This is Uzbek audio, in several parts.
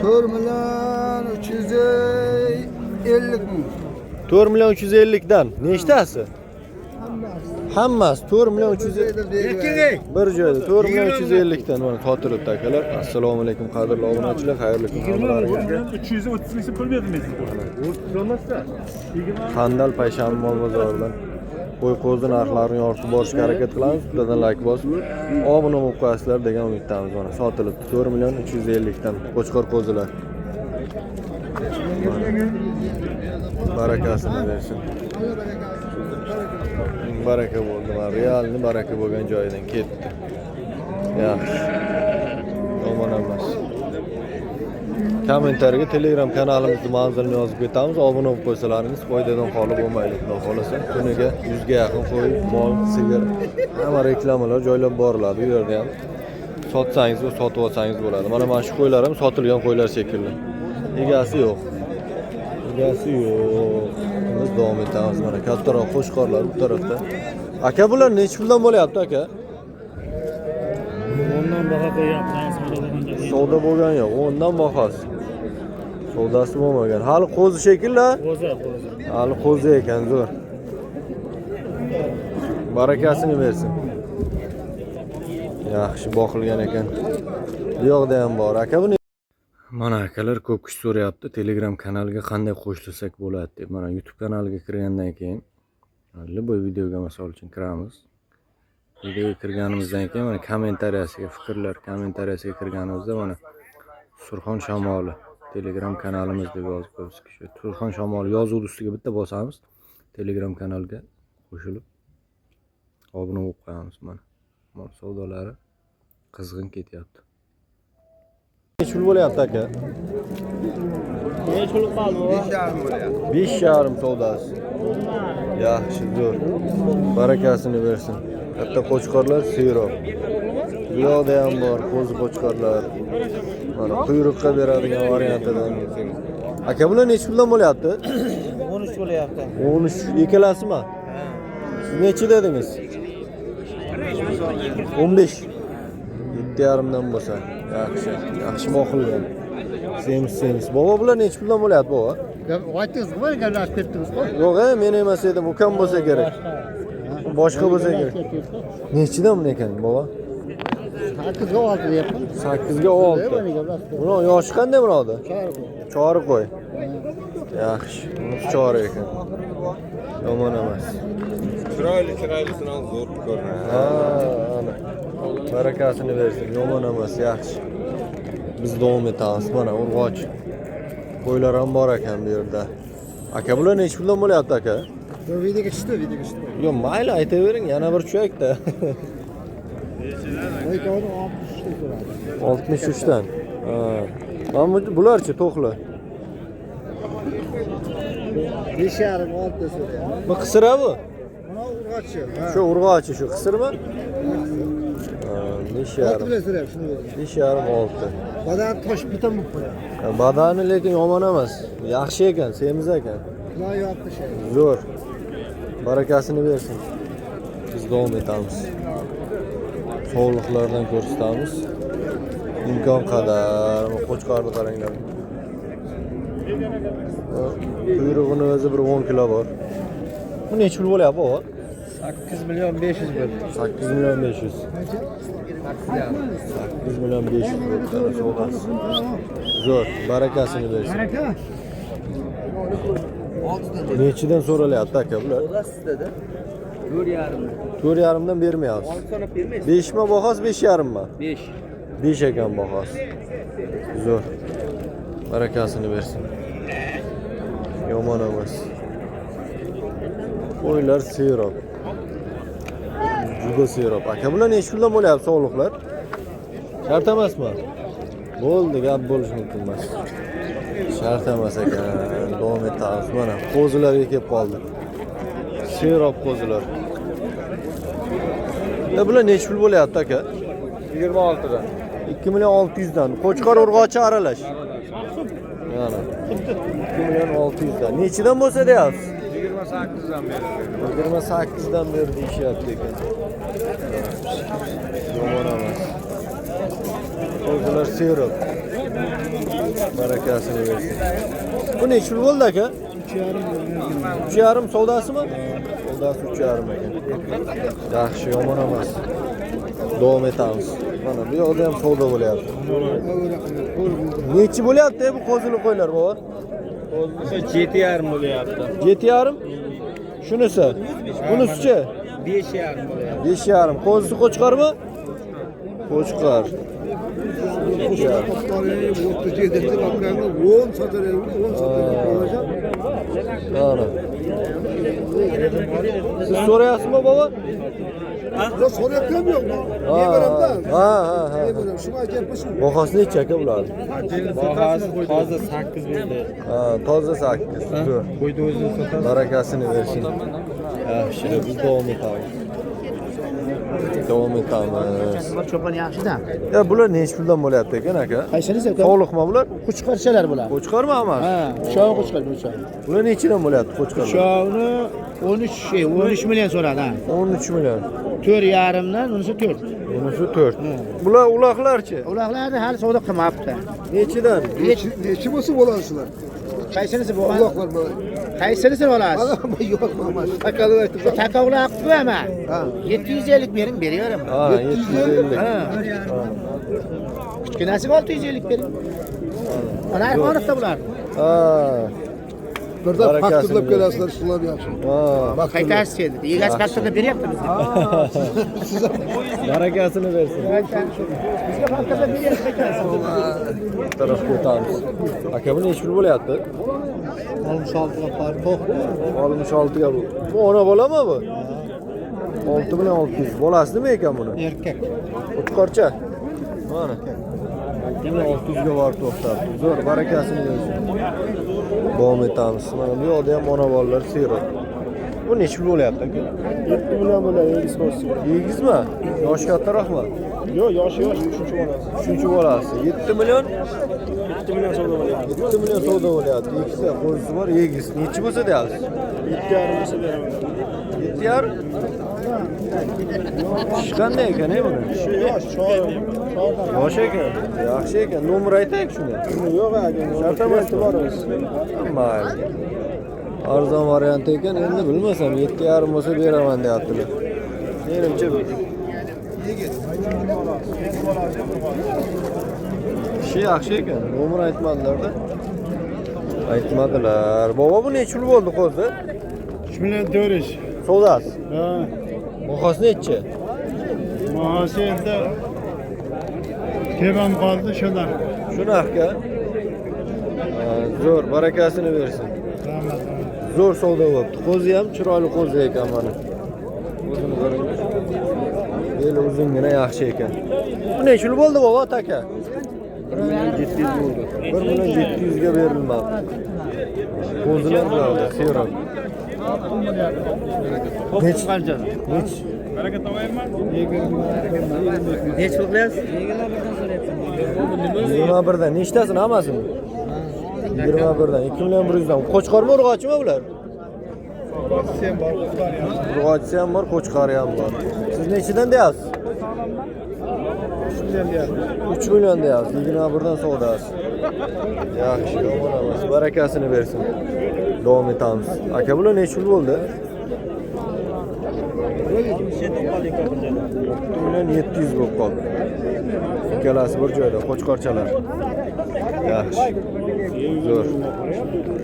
4 milyon 350 ming. 4 milyon 350 dan. Nechtasi? Hammasi 4 milyon 350. Bir joyda 4 milyon 350 dan mana sotilibdi akalar. Assalomu alaykum qadrli obunachilar, xayrli kun. 330 pul berdim sizga. Bo'lmasa. Qandal payshanba mol bozoridan qo'y qo'zi narxlarini yoritib borishga harakat qilamiz. Sizlardan like bosib, obuna bo'lib qo'yasizlar degan umiddamiz. Mana sotilibdi 4 milyon 350 dan qo'chqor qo'zilar. Barakasini bersin. Baraka bo'ldi. Mana realni baraka bo'lgan joyidan ketdi. Yaxshi. Yomon emas. Kommentariyaga Telegram kanalimizni manzilini yozib ketamiz. Obuna bo'lib qo'ysalaringiz foydadan xoli bo'lmaylik. Xudo xolasa kuniga 100 ga yaqin qo'y, mol, sigir, hamma reklamalar joylab boriladi. Bu yerda ham sotsangiz va sotib olsangiz bo'ladi. Mana shu qo'ylar ham sotilgan qo'ylar shekilli. Egasi yo'q. Egasi yo'q. Biz davom etamiz. Mana kattaroq qo'shqorlar bu tarafda. Aka bular necha puldan bo'lyapti aka? Ondan baho qo'yapmiz. Savdo bo'lgan yo'q. Ondan bahos. Savdosi bo'lmagan. Hali qo'zi shekilli. Qo'zi. Hali qo'zi ekan zo'r. Barakasini bersin. Yaxshi boqilgan ekan. Bu yoqda ham bor. Aka buni mana akalar ko'p kishi so'rayapti, Telegram kanaliga qanday qo'shilsak bo'ladi deb. Mana YouTube kanaliga kirgandan keyin bu videoga misol uchun kiramiz. Videoga kirganimizdan keyin mana kommentariyasiga, fikrlar kommentariyasiga kirganimizda mana Surxon Shamoli Telegram kanalimiz deb yozib qo'yibsiz. Shu Surxon Shamoli yozuvni ustiga bitta bosamiz, Telegram kanaliga qo'shilib obuna bo'lib qo'yamiz. Mana mol savdolari qizg'in ketyapti. Necha pul bo'lyapti aka? Necha pul qoldi? 5,5 savdosi. Yaxshi, zo'r. Barakasini bersin. Katta qo'chqorlar siyroq. Bu yoqda ham bor qo'zi qo'chqorlar. Mana quyruqqa beradigan variantidan. Aka bular necha puldan bo'lyapti? 13 bo'lyapti. 13 ikkalasimi? Siz necha dedingiz? 15. 7,5 dan bo'lsa. Yaxshi. Yaxshi boqilgan. Semiz. Baba bular necha puldan bo'lyapti baba? Aytdingiz-ku, gaplashib ketdingiz-ku. Yo'q, men emas edim, ukam bo'lsa kerak. Boshqa bo'lsa kerak. Nechidan buni ekan baba? 8 ga 6 deyapman. 8 ga 6. Buni yoshi qanday bunoqda? Chori qo'y. Yaxshi. Chori ekan. Yomon emas. Chiroylisini zo'r ko'rinadi. Ha, ana. Barakasini bersin. Yomon emas, yaxshi. Biz davom etamiz. Mana urg'och. Qo'ylar ham bor ekan bu yerda. Aka bular necha puldan bo'lyapti aka? Videoga chiqdi. Yo'q, mayli aytavering, yana bir tushaylik-da. 63 dan. Ha. Mana bularchi to'qli. 5,5 6 so'rayapti. Bu qisira bu? Mana urg'ochi. Shu urg'ochi shu qisirmi? Ha, 5,5. 6 bilan so'rayapti, shuni beradi. 5,5 6. Badan tosh bitam bo'lib qo'yadi. Badani lekin yomon emas. Yaxshi ekan, semiz ekan. Xudo yopdi shay. Zo'r. Barakasini bersin. Biz davom etamiz. Sog'liqlardan ko'rsatamiz. Imkon qadar qo'chqorni qaranglar. Quyrug'ini o'zi bir 10 kilo bor. Bu necha pul bo'lyapti baba? 8 milyon 500 bo'ldi. 8 milyon 500. 8 milyon 500 bo'ldi savdosi. Zo'r, barakasini bersin. Baraka. Nechidan so'ralyapti aka bular? Sizda 4,5. 4,5 dan bermayapsiz. 6 sanab bermaysiz. 5 mi bahos, 5,5 mi? 5. 5 ekan bahos. Zo'r. Barakasini bersin. Yomon emas. Qo'ylar siyroq. Juda siyroq. Aka bular necha puldan bo'lyapti sog'liqlar? Shart emasmi? Bo'ldi, gap bo'lishi mumkin emas. Shart emas ekan. Davom etamiz. Mana qo'zilarga kelib qoldi. Siyroq qo'zilar. Bular necha pul bo'lyapti aka? 26 dan. 2 milyon 600 dan. Qo'chqor urg'ochi aralash. Mana 2 milyon 600 dan. Nechidan bo'lsa deyapsiz? 28 dan beri. 28 dan beri deyishyapti ekan. Yomon emas. Qo'zilar siyroq. Barakasini versin. Bu nechi pul bo'ldi aka? 3,5 savdosimi? Savdosi 3,5 ekan. Yaxshi, yomon emas. Davom etamiz. Mana bu yoqda ham savdo bo'lyapti. Nechi bo'lyapti bu qo'zili qo'ylar baba? Qo'zisi 7,5 bo'lyapti. 7,5? Shunisi. Bunisi-chi? 5,5 bo'lyapti. 5,5. Qo'zisi qo'chqarmi? Qo'chqar. 10 sotarayım. Ana. Siz so'rayapsizmi baba? Ya soruyorum yok mu? Ha ha ha. Şuna gelmişim. Bahası necha aka bularni? Bahası toza 8 bo'ldi. Ha, toza 8. Qo'ydi o'zini sotadi. Barakasini bersin. Yaxshi, biz davom etamiz. Davom etamiz. Cho'pon yaxshi-da. Ya bular necha puldan bo'lyapti ekan aka? Qaysiniz aka? Sog'liqmi bular? Qo'chqarchalar bular. Qo'chqarmi hamma? Ha, sho'g' qo'chqar bu sho'g'. Bular nechidan bo'lyapti qo'chqarlar? Sho'g'ni 13 million so'radi ha. 13 million. 4,5 dan unisi 4. Bunisi 4. Bular uloqlarchi? Uloqlarni hali savdo qilmabdi. Nechidan? Neçi basıp olasılar? Qaysinisi bu? Uloqlar bana. Qaysinisi olasiz? Ama yok ama. Takalı aytib. Shu takovlar qilib ama. Ha. 750 bering, beraverim. Ha, 750. Ha. Kichkinasiga 650 bering. Ana aytmoqda bular. Ha. Burada Barakasını faktörlep versin. gelasılar sular yapsın. Ha. Qaytasiz dedi. Egasi faktörda beryapti bizga. Barakasini bersin. Bizga faktörda beryapti qaytasiz. Bu tarafga o'tamiz. Aka bu nechi pul bo'lyapti? 66 ga par to'q. 66 ga bu. Bu ona bolami bu? 6 bilan 600. Bolasi nima ekan buni? Erkek. Qo'chqorcha. Mana. 600 ga borib to'xtab. Zo'r, barakasini bersin. Davom etamiz. Mana bu yoqda ham ona bolalar siyroq. Bu nechi pul bo'lyapti aka? 7 million bo'ladi, egiz qo'ysin. Egizmi? Yoshi kattaroqmi? Yo'q, yoshi 3-chi bolasi. 3-chi bolasi. 7 million 7 million savdo bo'lyapti. 7 million savdo bo'lyapti. Ikkita qo'zisi bor, egiz. Nechi bo'lsa deyapsiz? 7,5 bo'lsa beraman. 7,5? Ish qanday ekan buni? Shu yosh, cho'g'dan. Yosh ekan. Yaxshi ekan. Nomer aytaylik shunga. Yo'q, aka. Shart emas boramiz. Mayli. Arzon variant ekan, endi bilmasam 7,5 bo'lsa beraman deyaptilar. Menimcha Kishi yaxshi ekan. Nomer aytmadilar-da. Aytmadilar. Bobo bu necha pul bo'ldi qo'zi? 3 million 400. Savdosi. Ha. Bahosi necha? Mahasi endi kebam qoldi shular. Shunaqa. Zo'r, barakasini bersin. Zo'r savdo bo'libdi. Qo'zi ham chiroyli qo'zi ekan mana. O'zini qarang. Beli uzungina yaxshi ekan. Bu necha pul bo'ldi bobo taka? 1 million 700 bo'ldi. 1 million 700 ga berilmoqda. Qo'zilar bilan siyroq. Nech qancha? Nech? Baraka to'g'aymi? Nech pul qilyapsiz? 21 dan. Nechtasini hammasini? 21 dan. 2 million 100 dan. Qo'chqormi, urg'ochimi bular? Urg'ochisi ham bor, qo'chqori ham bor. Siz nechidan deyapsiz? 3 million deyapsiz. 21 dan savdosi. Yaxshi, yomon emas. Barakasini bersin. Davom etamiz. Aka bular necha pul bo'ldi? 700 bo'lib qoldi. Ikkalasi bir joyda, qo'chqorchalar. Yaxshi. Zo'r.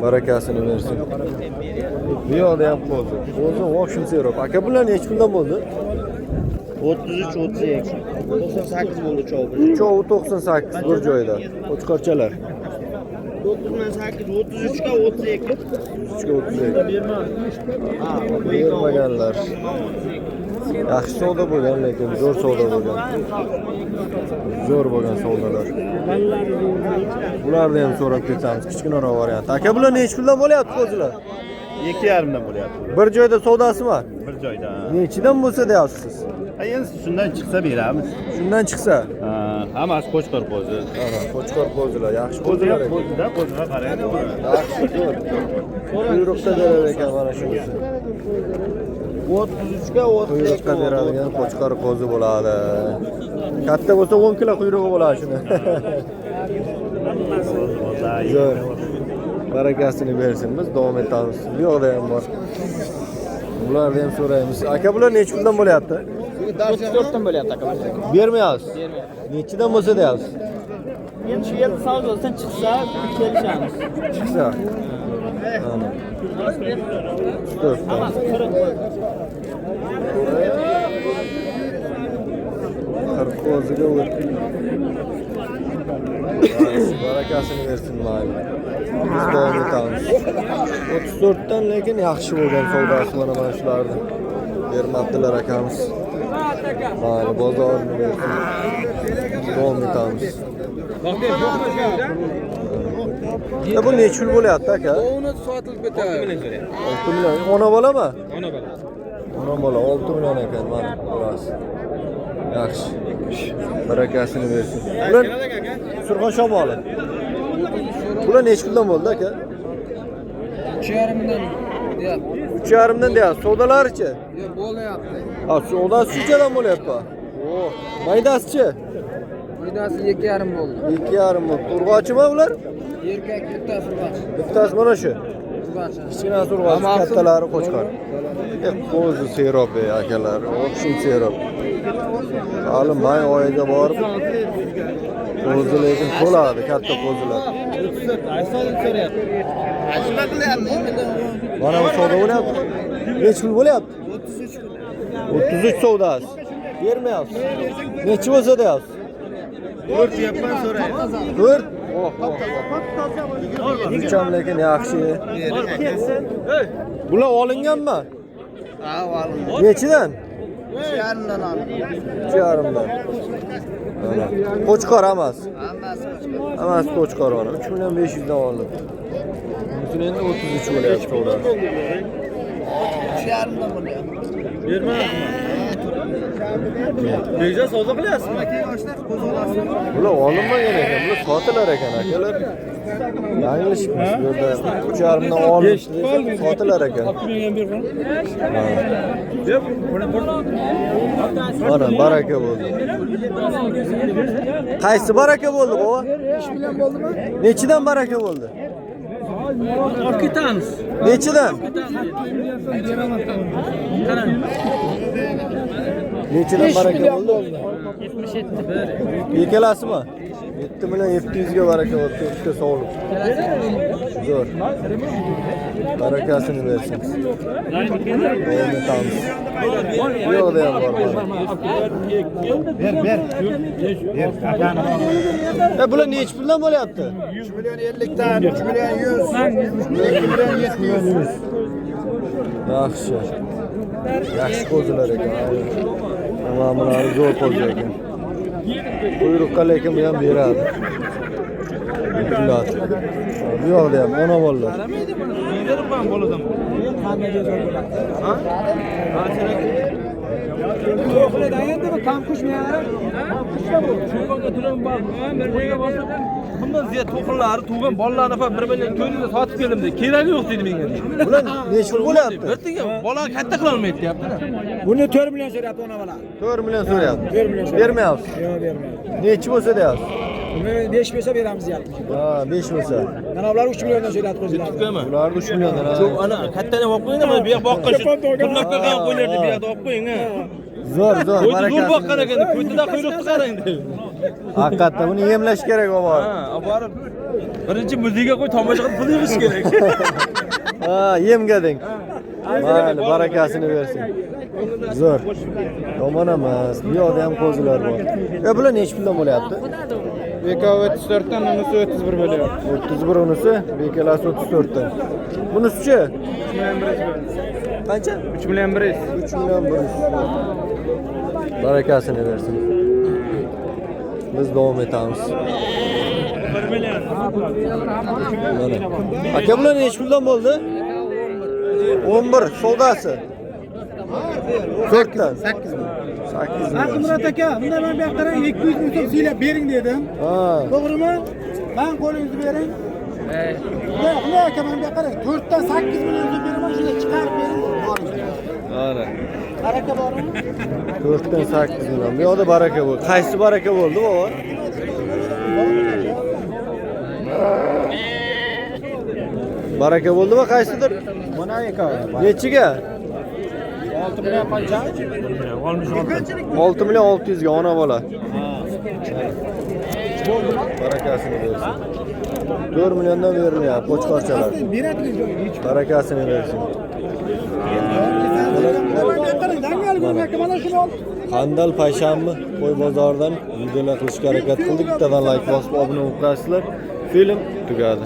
Barakasini bersin. Bu yoqda ham qo'zi. Qo'zi vobshim seroq. Aka bular necha puldan bo'ldi? 33 32. 98 bo'ldi cho'g'i. Cho'g'i 98 bir joyda. Qo'chqorchalar. 98 33 ga 32. 3 ga 32. Bermaganlar. Yaxshi savdo bo'lgan, lekin zo'r savdo bo'lgan. Zo'r bo'lgan savdolar. Bularni ham so'rab ketamiz. Kichkinaroq variant. Aka bular necha puldan bo'lyapti qo'zilar? 2,5 dan bo'lyapti. Bir joyda savdosimi? Bir joyda. Nechidan bo'lsa deyapsiz? Endi shundan chiqsa beramiz. Shundan chiqsa. Ha, hammasi qo'chqor qo'zi. Ana, qo'chqor qo'zilar, yaxshi Qo'zilar qo'zilar. qo'zida, qo'ziga qarang. Yaxshi zo'r. Quyruqda berar ekan mana shunisi. 33 ga 32. Quyruqqa beradigan qo'chqor qo'zi bo'ladi. Katta bo'lsa 10 kilo quyrug'i bo'ladi shuni. Zo'r. Barakasini bersin. Biz davom etamiz. Bu yoqda ham bor. Bularni ham so'raymiz. Aka, bular necha puldan bo'lyapti? 34 dan bo'lyapti aka. Bermayapsiz. Nechidan bo'lsa deyapsiz? Endi shu yerda savdodan chiqsa kelishamiz. Chiqsa. Ana. 4 dan. Qo'ziga o'tdi. Barakasini bersin mayli. Biz davom etamiz. 34 dan lekin yaxshi bo'lgan savdosi mana shularni. Bermabdilar akamiz. Mayli, bozorni bersin. Davom etamiz. Bu necha pul bo'lyapti aka? Uni sotilib ketadi. 6 million so'rayapti. 6 million. Ona bolami? Ona bola. Ona bola 6 million ekan mana burasi. Yaxshi. Barakasini bersin. Bular Surxon shamoli. Bular necha puldan bo'ldi aka? 3,5 dan deyapti. 3,5 dan deyapti. Savdolarichi? Yo'q, bo'lyapti. Ha, savdosi shunchadan bo'lyapti. O, maydasichi? Foydasi 2,5 bo'ldi. 2,5 bo'ldi. Urg'ochimi ular? Erkak bittasi urg'och. Bittasi mana shu. Urg'och. Kichkinasi urg'och, kattalari qo'chqor. Qo'zi serob akalar, o'xshim serob. Hali may oyida borib qo'zi lekin to'ladi, katta qo'zilar. Mana bu savdo bo'lyapti. Necha pul bo'lyapti? 33 savdosi. Bermayapsiz. Necha bo'lsa deyapsiz? 4 yapman so'rayapman. 4. Uçam lekin yaxshi. Bular olinganmi? Ha, olingan. Nechidan? 3,5 dan olingan. 3,5 dan. Qo'chqor emas. Hammasi Hammasi qo'chqor mana. 3 million 500 dan oldi. Butun endi 33 bo'lyapti savdosi. 3,5 dan bo'lyapti. Beja savdo qilyapsizmi? Bular olinmagan ekan, bular sotilar ekan akalar. Yanglishibmiz bu yerda 3,5 dan olib sotilar ekan. Mana baraka bo'ldi. Qaysi baraka bo'ldi bova? 5 million bo'ldimi? Nechidan baraka bo'ldi? Olib ketamiz. Nechidan? Nechidan baraka bo'ldi? 77. Ikkalasimi? 7 million 700 ga baraka bo'ldi. Ikkita sog'liq. Zo'r. Barakasini bersin. Davom etamiz. Bu yoqda ham bor. Ber. Bular necha puldan bo'lyapti? 3 million 50 dan, 3 million 100, 2 million 700. Yaxshi. Yaxshi qo'zilar ekan. Mana bular zo'r qo'zi ekan. Quyruqqa lekin bu ham beradi. Pullar. Bu yoqda ham ona bolalar. Bundan ziyod to'qinlari tug'gan bolalarni fa 1 million ko'ylakda sotib keldim dedi. Keragi yo'q dedi menga. Bular necha pul bo'lyapti? Ertaga bolani katta qila olmaydi deyapti-da. Buni 4 million so'rayapti ona bola. 4 million so'rayapti. 4 million. Bermayapsiz. Yo'q, bermayapti. Nechi bo'lsa deyapsiz? Buni 5 bo'lsa beramiz deyapti. Ha, 5 bo'lsa. Mana ular 3 milliondan so'rayapti qo'zilar. Bular 3 milliondan. Shu ana kattani olib qo'yingda, mana bu yoq boqqan shu. Turlab qo'ygan qo'ylarni bu yoqda olib qo'ying ha. Zo'r, Qo'yni zo'r boqqan ekan, ko'tida quyruqni qarang dedi. Haqiqatdan buni emlash kerak o'g'il. Ha, olib borib birinchi muziga qo'y, tomosha qilib pul yig'ish kerak. Ha, yemga deng. Mayli, barakasini bersin. Zo'r. Yomon emas. Bu yoqda ham qo'zilar bor. Bular necha puldan bo'lyapti? Beka 34 dan, unisi 31 bo'lyapti. 31 unisi, bekalasi 34 dan. Bunisi-chi? 3 million 100. Qancha? 3 million 100. 3 million 100. Barakasini bersin. Biz davom etamiz. 1 million. Aka, bular necha puldan bo'ldi? 11 savdosi. 4 dan. 8 million. Murat aka, bunda men bu yoqdan 200 ming so'm siylab bering dedim. Ha. To'g'rimi? Men qo'lingizni bering. Yo'q, aka, men bu yoqqa 4 dan 8 million so'm beraman, shunga chiqarib bering. Mana. Baraka bormi? 4 dan 8 million. Bu yoqda baraka bo'ldi. Qaysi baraka bo'ldi baba? Baraka bo'ldimi qaysidir? Mana eka. Nechiga? 6 million qancha? 6 million 600 ga ona bola. Barakasini bersin. 4 milliondan berilyapti qo'chqorchalar. Barakasini bersin. Qandal payshanba qo'y bozoridan videolar qilishga harakat qildik. Bittadan like bosib obuna bo'lib qo'yasizlar. Film tugadi.